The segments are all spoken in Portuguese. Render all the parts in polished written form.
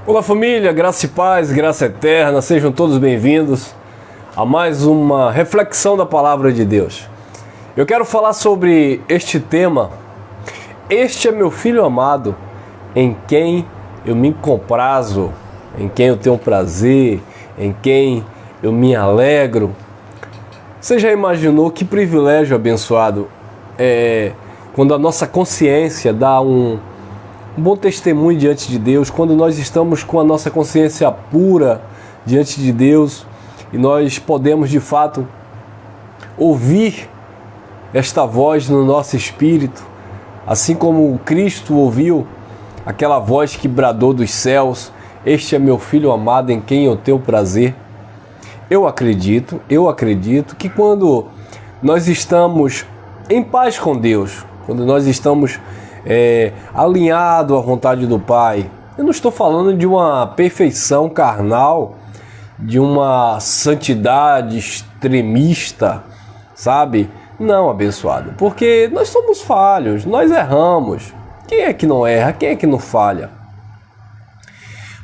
Olá família, graça e paz, graça eterna, sejam todos bem-vindos a mais uma reflexão da Palavra de Deus. Eu quero falar sobre este tema. Este é meu filho amado, em quem eu me comprazo, em quem eu tenho prazer, em quem eu me alegro. Você já imaginou que privilégio abençoado é quando a nossa consciência dá um bom testemunho diante de Deus, quando nós estamos com a nossa consciência pura diante de Deus e nós podemos de fato ouvir esta voz no nosso espírito, assim como Cristo ouviu aquela voz que bradou dos céus: este é meu filho amado em quem eu tenho prazer. Eu acredito que quando nós estamos em paz com Deus, quando nós estamos alinhado à vontade do Pai. Eu não estou falando de uma perfeição carnal, de uma santidade extremista, sabe? Não, abençoado, porque nós somos falhos, nós erramos. Quem é que não erra? Quem é que não falha?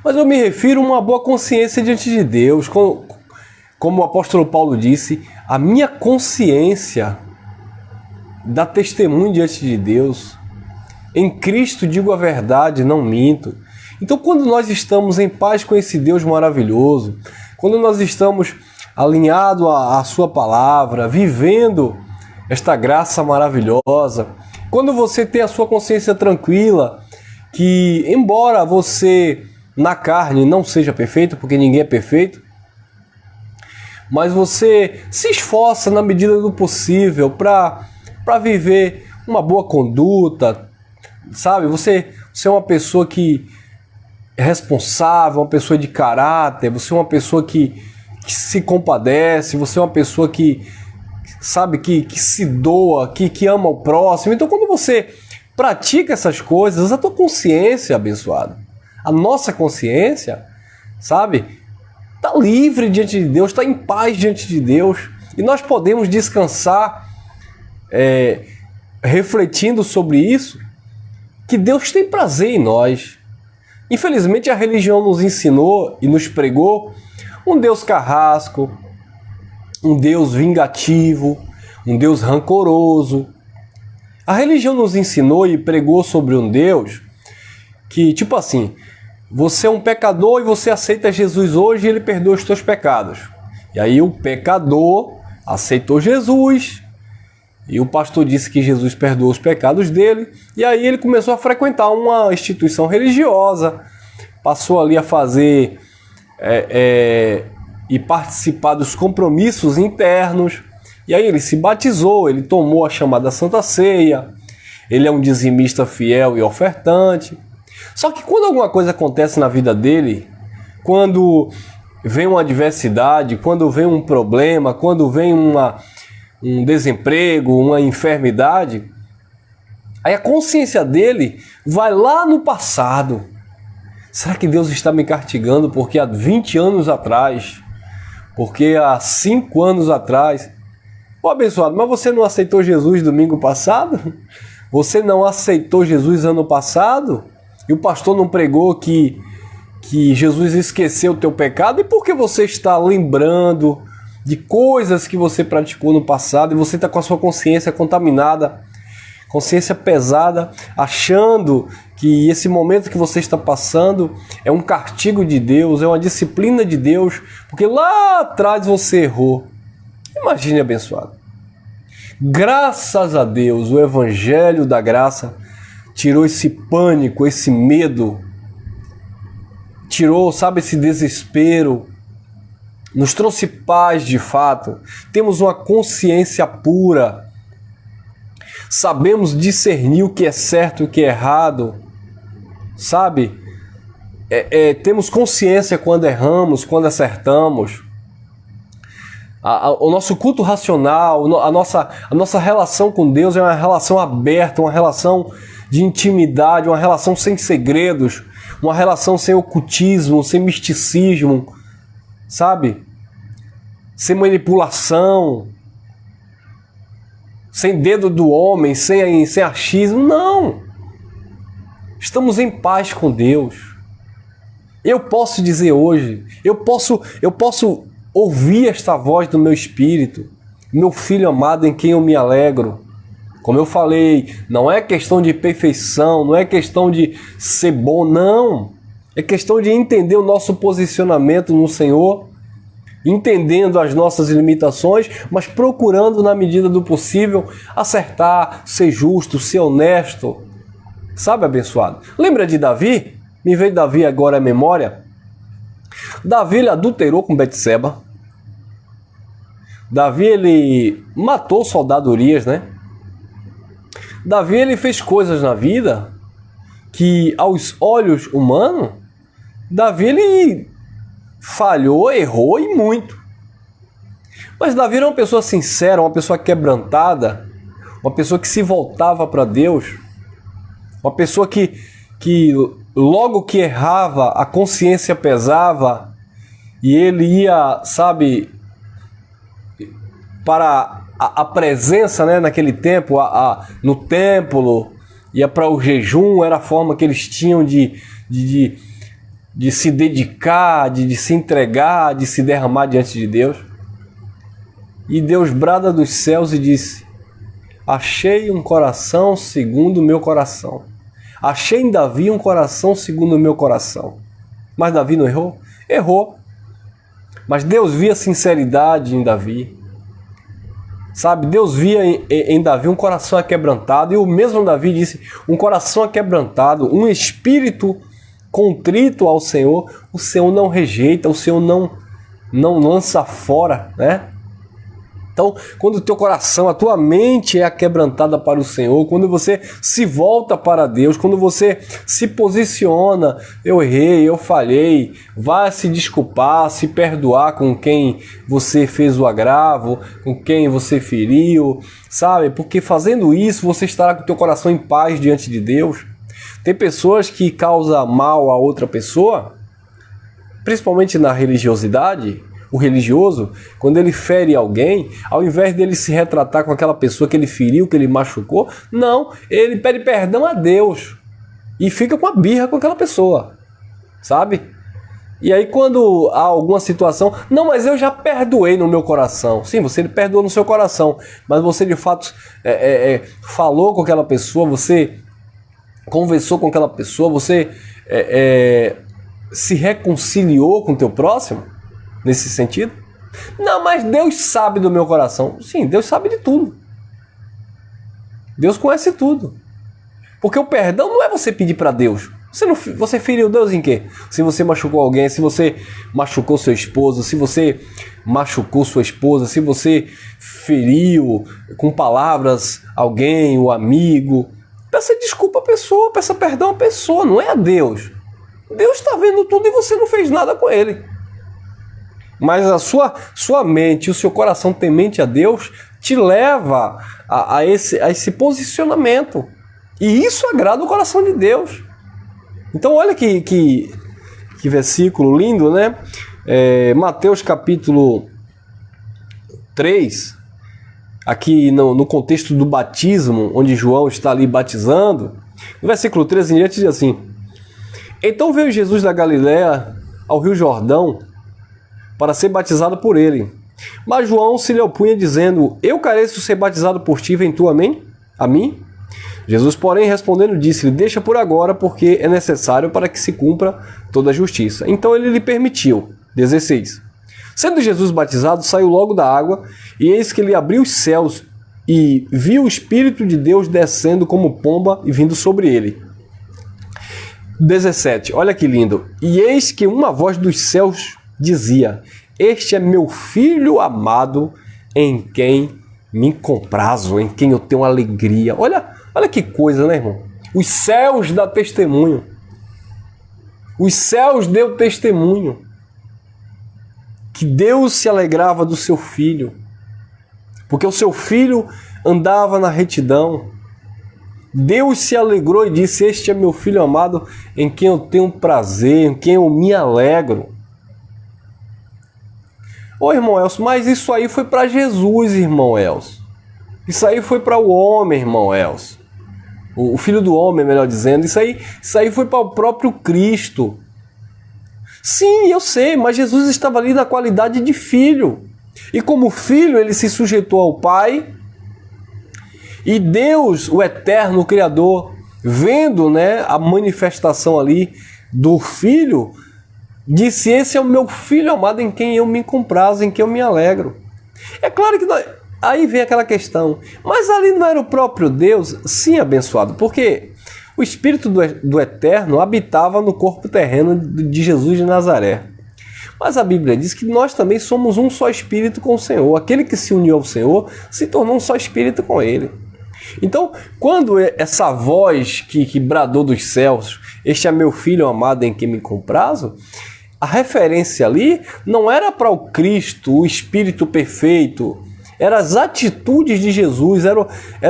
Mas eu me refiro a uma boa consciência diante de Deus. Como o apóstolo Paulo disse, a minha consciência dá testemunho diante de Deus. Em Cristo digo a verdade, não minto. Então, quando nós estamos em paz com esse Deus maravilhoso, quando nós estamos alinhados à sua palavra, vivendo esta graça maravilhosa, quando você tem a sua consciência tranquila, que embora você na carne não seja perfeito, porque ninguém é perfeito, mas você se esforça na medida do possível para viver uma boa conduta, sabe? Você é uma pessoa que é responsável, uma pessoa de caráter, você é uma pessoa que se compadece, você é uma pessoa que, sabe, que se doa, que ama o próximo. Então, quando você pratica essas coisas, a tua consciência, abençoada, a nossa consciência, sabe, está livre diante de Deus, está em paz diante de Deus, e nós podemos descansar refletindo sobre isso, que Deus tem prazer em nós. Infelizmente a religião nos ensinou e nos pregou um Deus carrasco, um Deus vingativo, um Deus rancoroso. A religião nos ensinou e pregou sobre um Deus que, tipo assim, você é um pecador e você aceita Jesus hoje e ele perdoa os teus pecados. E aí o pecador aceitou Jesus, e o pastor disse que Jesus perdoou os pecados dele, e aí ele começou a frequentar uma instituição religiosa, passou ali a fazer e participar dos compromissos internos, e aí ele se batizou, ele tomou a chamada Santa Ceia, ele é um dizimista fiel e ofertante. Só que quando alguma coisa acontece na vida dele, quando vem uma adversidade, quando vem um problema, quando vem um desemprego, uma enfermidade, aí a consciência dele vai lá no passado. Será que Deus está me castigando porque há 20 anos atrás, porque há 5 anos atrás? Ô abençoado, mas você não aceitou Jesus domingo passado? Você não aceitou Jesus ano passado? E o pastor não pregou que Jesus esqueceu o teu pecado? E por que você está lembrando de coisas que você praticou no passado e você está com a sua consciência contaminada, consciência pesada, achando que esse momento que você está passando é um castigo de Deus, é uma disciplina de Deus, porque lá atrás você errou? Imagine, abençoado. Graças a Deus, o Evangelho da Graça tirou esse pânico, esse medo, tirou, sabe, esse desespero, nos trouxe paz de fato, temos uma consciência pura, sabemos discernir o que é certo e o que é errado, sabe? Temos consciência quando erramos, quando acertamos. O nosso culto racional, a nossa relação com Deus é uma relação aberta, uma relação de intimidade, uma relação sem segredos, uma relação sem ocultismo, sem misticismo, sabe? Sem manipulação, sem dedo do homem, sem achismo. Não! Estamos em paz com Deus. Eu posso dizer hoje, eu posso ouvir esta voz do meu espírito, meu filho amado em quem eu me alegro. Como eu falei, não é questão de perfeição, não é questão de ser bom, não. É questão de entender o nosso posicionamento no Senhor, entendendo as nossas limitações, mas procurando, na medida do possível, acertar, ser justo, ser honesto. Sabe, abençoado? Lembra de Davi? Me veio Davi agora à memória. Davi, ele adulterou com Betseba. Davi, ele matou o soldado Urias, né? Davi, ele fez coisas na vida que, aos olhos humanos, Davi, ele falhou, errou e muito. Mas Davi era uma pessoa sincera, uma pessoa quebrantada, uma pessoa que se voltava para Deus, uma pessoa que logo que errava, a consciência pesava e ele ia, sabe, para a presença, né, naquele tempo, no templo, ia para o jejum, era a forma que eles tinham de se dedicar, de se entregar, de se derramar diante de Deus. E Deus brada dos céus e disse: achei um coração segundo o meu coração. Achei em Davi um coração segundo o meu coração. Mas Davi não errou? Errou. Mas Deus via sinceridade em Davi. Sabe, Deus via em Davi um coração aquebrantado. E o mesmo Davi disse: um coração aquebrantado, um espírito contrito ao Senhor, o Senhor não rejeita, o Senhor não lança fora, né? Então, quando o teu coração, a tua mente é aquebrantada para o Senhor, quando você se volta para Deus, quando você se posiciona, eu errei, eu falhei, vai se desculpar, se perdoar com quem você fez o agravo, com quem você feriu, sabe? Porque fazendo isso, você estará com o teu coração em paz diante de Deus. Tem pessoas que causam mal a outra pessoa, principalmente na religiosidade. O religioso, quando ele fere alguém, ao invés dele se retratar com aquela pessoa que ele feriu, que ele machucou, não, ele pede perdão a Deus e fica com a birra com aquela pessoa, sabe? E aí quando há alguma situação, não, mas eu já perdoei no meu coração. Sim, você perdoou no seu coração, mas você de fato falou com aquela pessoa, você conversou com aquela pessoa, você se reconciliou com o teu próximo? Nesse sentido? Não, mas Deus sabe do meu coração. Sim, Deus sabe de tudo. Deus conhece tudo. Porque o perdão não é você pedir para Deus. Você feriu Deus em quê? Se você machucou alguém, se você machucou seu esposo, se você machucou sua esposa, se você feriu com palavras alguém, o amigo, peça desculpa à pessoa, peça perdão à pessoa, não é a Deus. Deus está vendo tudo e você não fez nada com ele. Mas a sua mente e o seu coração temente a Deus te leva a esse posicionamento. E isso agrada o coração de Deus. Então olha que versículo lindo, né? Mateus capítulo 3, aqui no contexto do batismo, onde João está ali batizando. No versículo 13 em diante diz assim: então veio Jesus da Galiléia ao rio Jordão para ser batizado por ele. Mas João se lhe opunha, dizendo: eu careço ser batizado por ti, vem tu a mim? Jesus, porém, respondendo, disse-lhe: deixa por agora, porque é necessário para que se cumpra toda a justiça. Então ele lhe permitiu. 16. Sendo Jesus batizado, saiu logo da água, e eis que ele abriu os céus, e viu o Espírito de Deus descendo como pomba e vindo sobre ele. 17. Olha que lindo. E eis que uma voz dos céus dizia: este é meu filho amado, em quem me comprazo, em quem eu tenho alegria. Olha que coisa, né, irmão? Os céus dão testemunho. Os céus deu testemunho que Deus se alegrava do seu filho, porque o seu filho andava na retidão. Deus se alegrou e disse: este é meu filho amado, em quem eu tenho prazer, em quem eu me alegro. Ô, irmão Elcio, mas isso aí foi para Jesus, irmão Elcio. Isso aí foi para o homem, irmão Elcio. O filho do homem, melhor dizendo. Isso aí foi para o próprio Cristo. Sim, eu sei, mas Jesus estava ali na qualidade de filho. E como filho, ele se sujeitou ao Pai. E Deus, o eterno o Criador, vendo, né, a manifestação ali do Filho, disse: esse é o meu Filho amado em quem eu me comprazo, em quem eu me alegro. É claro que aí vem aquela questão, mas ali não era o próprio Deus? Sim, abençoado, porque o Espírito do Eterno habitava no corpo terreno de Jesus de Nazaré. Mas a Bíblia diz que nós também somos um só Espírito com o Senhor. Aquele que se uniu ao Senhor se tornou um só Espírito com Ele. Então, quando essa voz que bradou dos céus, este é meu Filho amado em quem me comprazo, a referência ali não era para o Cristo, o Espírito perfeito, eram as atitudes de Jesus, era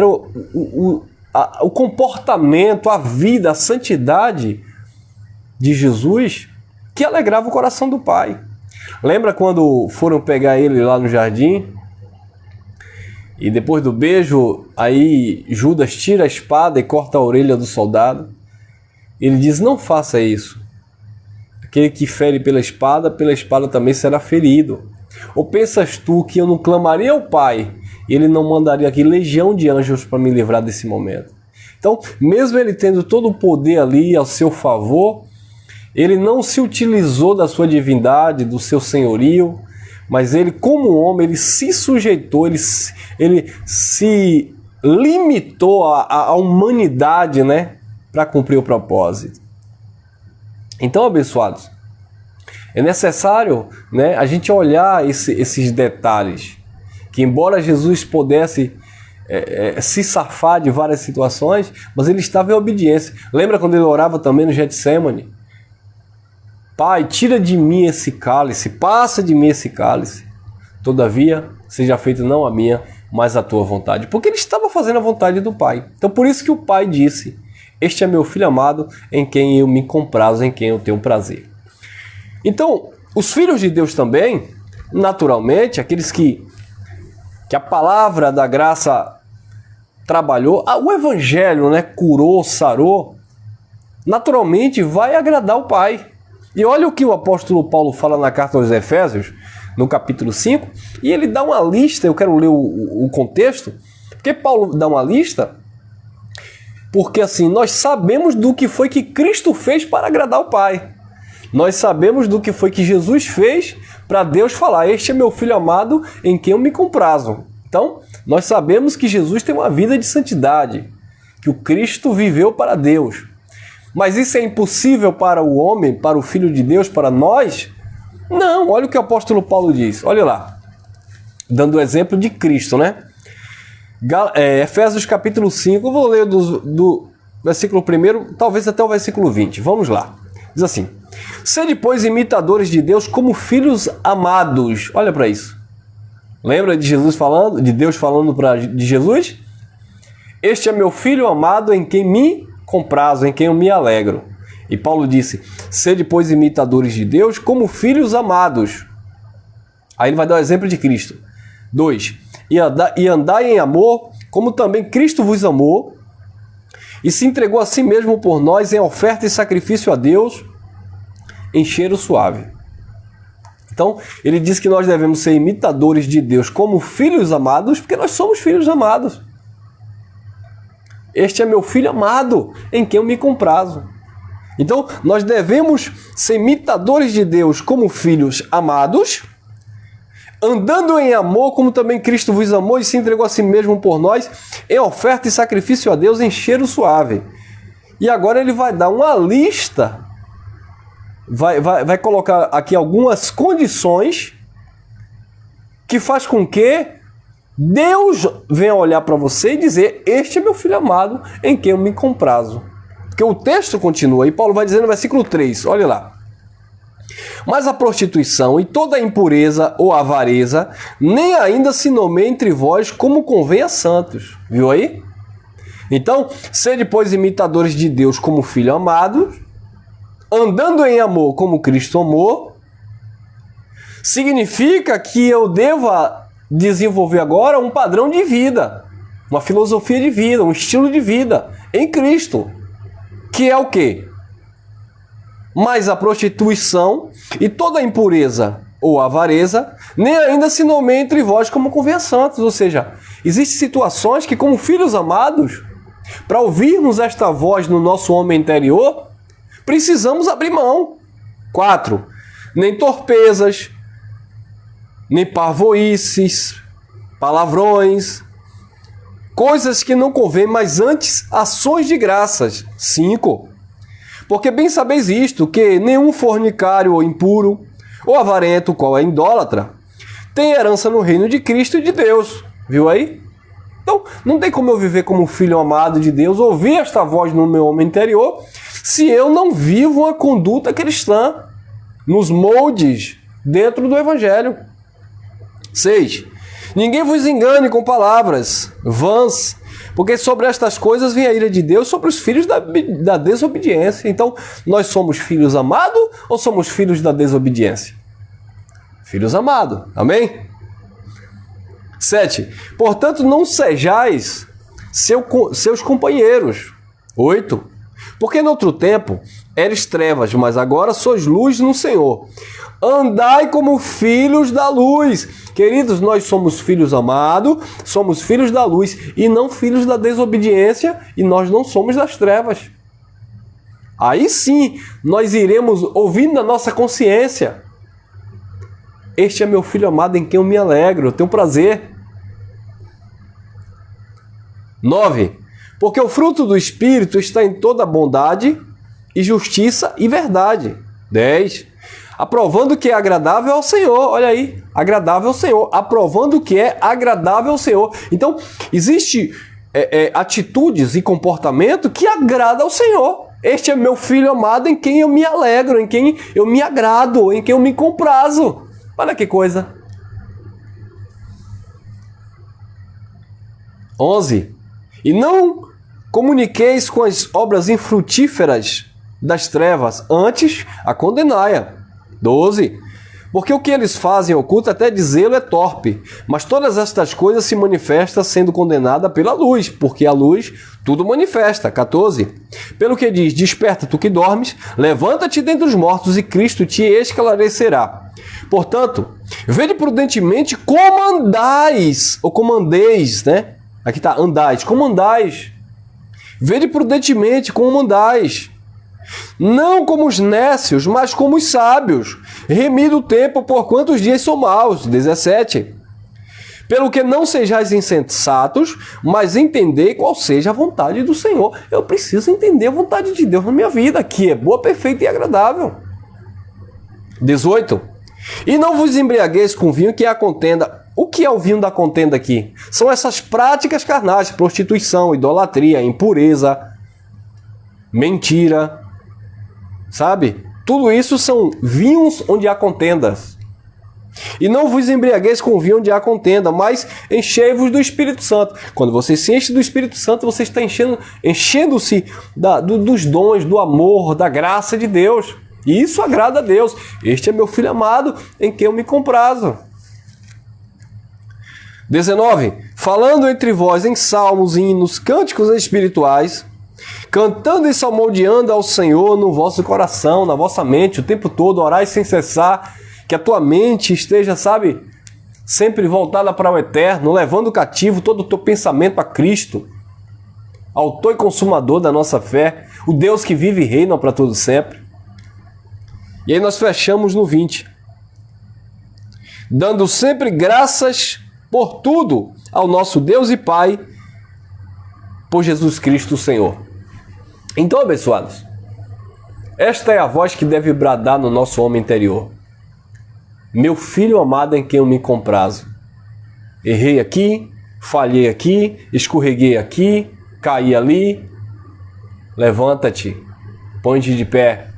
o comportamento, a vida, a santidade de Jesus que alegrava o coração do Pai. Lembra quando foram pegar ele lá no jardim? E depois do beijo, aí Judas tira a espada e corta a orelha do soldado. Ele diz: não faça isso. Aquele que fere pela espada também será ferido. Ou pensas tu que eu não clamaria ao Pai e ele não mandaria aqui legião de anjos para me livrar desse momento? Então, mesmo ele tendo todo o poder ali ao seu favor, ele não se utilizou da sua divindade, do seu senhorio, mas ele, como homem, ele se sujeitou, ele se limitou à humanidade, né, para cumprir o propósito. Então, abençoados, é necessário, né, a gente olhar esses detalhes, que embora Jesus pudesse se safar de várias situações, mas ele estava em obediência. Lembra quando ele orava também no Getsemane? Pai, tira de mim esse cálice, passa de mim esse cálice. Todavia, seja feito não a minha, mas a tua vontade. Porque ele estava fazendo a vontade do Pai. Então por isso que o Pai disse: este é meu Filho amado, em quem eu me comprazo, em quem eu tenho prazer. Então, os filhos de Deus também, naturalmente, aqueles que a palavra da graça trabalhou, o Evangelho, né, curou, sarou, naturalmente vai agradar o Pai. E olha o que o apóstolo Paulo fala na carta aos Efésios, no capítulo 5, e ele dá uma lista. Eu quero ler o contexto, porque Paulo dá uma lista, porque assim, nós sabemos do que foi que Cristo fez para agradar o Pai. Nós sabemos do que foi que Jesus fez para Deus falar: este é meu Filho amado em quem eu me comprazo. Então, nós sabemos que Jesus tem uma vida de santidade, que o Cristo viveu para Deus. Mas isso é impossível para o homem, para o Filho de Deus, para nós? Não, olha o que o apóstolo Paulo diz. Olha lá, dando o exemplo de Cristo, né? Efésios capítulo 5, eu vou ler do versículo 1, talvez até o versículo 20. Vamos lá. Diz assim: sede, pois, imitadores de Deus como filhos amados. Olha para isso. Lembra de Jesus falando, de Deus falando de Jesus? Este é meu Filho amado em quem me comprazo, em quem eu me alegro. E Paulo disse: sede, pois, imitadores de Deus como filhos amados. Aí ele vai dar o exemplo de Cristo. 2. E andai em amor, como também Cristo vos amou, e se entregou a si mesmo por nós em oferta e sacrifício a Deus, em cheiro suave. Então, ele diz que nós devemos ser imitadores de Deus como filhos amados, porque nós somos filhos amados. Este é meu Filho amado, em quem eu me comprazo. Então, nós devemos ser imitadores de Deus como filhos amados, andando em amor, como também Cristo vos amou e se entregou a si mesmo por nós, em oferta e sacrifício a Deus, em cheiro suave. E agora ele vai dar uma lista, vai colocar aqui algumas condições que faz com que Deus venha olhar para você e dizer: este é meu Filho amado, em quem eu me comprazo. Porque o texto continua, e Paulo vai dizer no versículo 3, olha lá: mas a prostituição e toda a impureza ou avareza, nem ainda se nomeia entre vós como convém a santos. Viu aí? Então, sede, pois, imitadores de Deus como filho amado, andando em amor como Cristo amou. Significa que eu deva desenvolver agora um padrão de vida, uma filosofia de vida, um estilo de vida em Cristo, que é o quê? mas a prostituição e toda a impureza ou avareza, nem ainda se nomeia entre vós como convém a santos. Ou seja, existem situações que, como filhos amados, para ouvirmos esta voz no nosso homem interior, precisamos abrir mão. 4. Nem torpezas, nem parvoíces, palavrões, coisas que não convém, mas antes ações de graças. 5. Porque bem sabeis isto, que nenhum fornicário ou impuro, ou avarento, qual é idólatra, tem herança no reino de Cristo e de Deus. Viu aí? Então, não tem como eu viver como filho amado de Deus, ouvir esta voz no meu homem interior, se eu não vivo uma conduta cristã nos moldes dentro do Evangelho. 6. Ninguém vos engane com palavras vãs, porque sobre estas coisas vem a ira de Deus sobre os filhos da desobediência. Então, nós somos filhos amados ou somos filhos da desobediência? Filhos amados. Amém? 7. Portanto, não sejais seus companheiros. 8. Porque no outro tempo eres trevas, mas agora sois luz no Senhor. Andai como filhos da luz. Queridos, nós somos filhos amados, somos filhos da luz e não filhos da desobediência, e nós não somos das trevas. Aí sim, nós iremos ouvindo a nossa consciência. Este é meu filho amado em quem eu me alegro, eu tenho prazer. 9. Porque o fruto do Espírito está em toda bondade e justiça e verdade. 10. Aprovando que é agradável ao Senhor. Olha aí, agradável ao Senhor. Aprovando que é agradável ao Senhor. Então, existe atitudes e comportamento que agrada ao Senhor. Este é meu filho amado em quem eu me alegro, em quem eu me agrado, em quem eu me comprazo. Olha que coisa. 11. E não comuniqueis com as obras infrutíferas das trevas, antes a condenai-a. 12. Porque o que eles fazem oculto, até dizê-lo, é torpe. Mas todas estas coisas se manifestam sendo condenada pela luz, porque a luz tudo manifesta. 14. Pelo que diz, desperta tu que dormes, levanta-te dentre os mortos e Cristo te esclarecerá. Portanto, vede prudentemente como andais, ou como andeis, né? Aqui está, andais, como andais. Vede prudentemente como andais. Não como os nécios, mas como os sábios. Remido o tempo, por quantos dias são maus. 17. Pelo que não sejais insensatos, mas entendei qual seja a vontade do Senhor. Eu preciso entender a vontade de Deus na minha vida, que é boa, perfeita e agradável. 18. E não vos embriagueis com vinho, que é a contenda. O que é o vinho da contenda aqui? São essas práticas carnais, prostituição, idolatria, impureza, mentira, sabe? Tudo isso são vinhos onde há contendas. E não vos embriagueis com vinho onde há contenda, mas enchei-vos do Espírito Santo. Quando você se enche do Espírito Santo, você está enchendo-se dos dons, do amor, da graça de Deus. E isso agrada a Deus. Este é meu filho amado em quem eu me comprazo. 19. Falando entre vós em salmos, hinos, cânticos espirituais, cantando e salmodiando ao Senhor no vosso coração, na vossa mente, o tempo todo, orai sem cessar, que a tua mente esteja, sabe, sempre voltada para o eterno, levando cativo todo o teu pensamento a Cristo, autor e consumador da nossa fé, o Deus que vive e reina para todo sempre. E aí nós fechamos no 20. Dando sempre graças por tudo ao nosso Deus e Pai, por Jesus Cristo, o Senhor. Então, abençoados, esta é a voz que deve bradar no nosso homem interior. Meu filho amado em quem eu me comprazo. Errei aqui, falhei aqui, escorreguei aqui, caí ali. Levanta-te, põe-te de pé.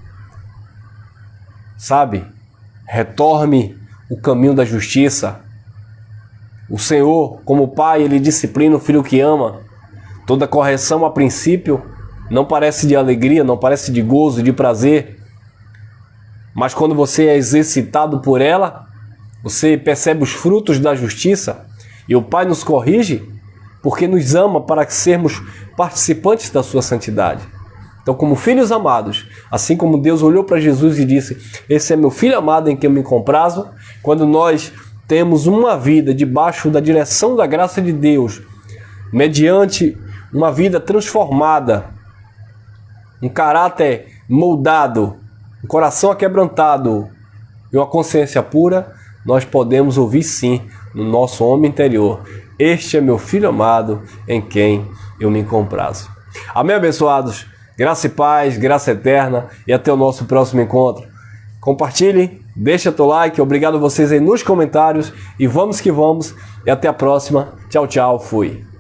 Sabe? Retorne o caminho da justiça. O Senhor, como Pai, Ele disciplina o filho que ama. Toda correção, a princípio, não parece de alegria, não parece de gozo, de prazer. Mas quando você é exercitado por ela, você percebe os frutos da justiça. E o Pai nos corrige porque nos ama para sermos participantes da sua santidade. Então, como filhos amados, assim como Deus olhou para Jesus e disse: esse é meu filho amado em quem eu me comprazo, quando nós temos uma vida debaixo da direção da graça de Deus, mediante uma vida transformada, um caráter moldado, um coração aquebrantado e uma consciência pura, nós podemos ouvir sim no nosso homem interior: este é meu filho amado em quem eu me comprazo. Amém, abençoados? Graça e paz, graça eterna, e até o nosso próximo encontro. Compartilhe, deixa teu like, obrigado a vocês aí nos comentários, e vamos que vamos, e até a próxima. Tchau, tchau, fui.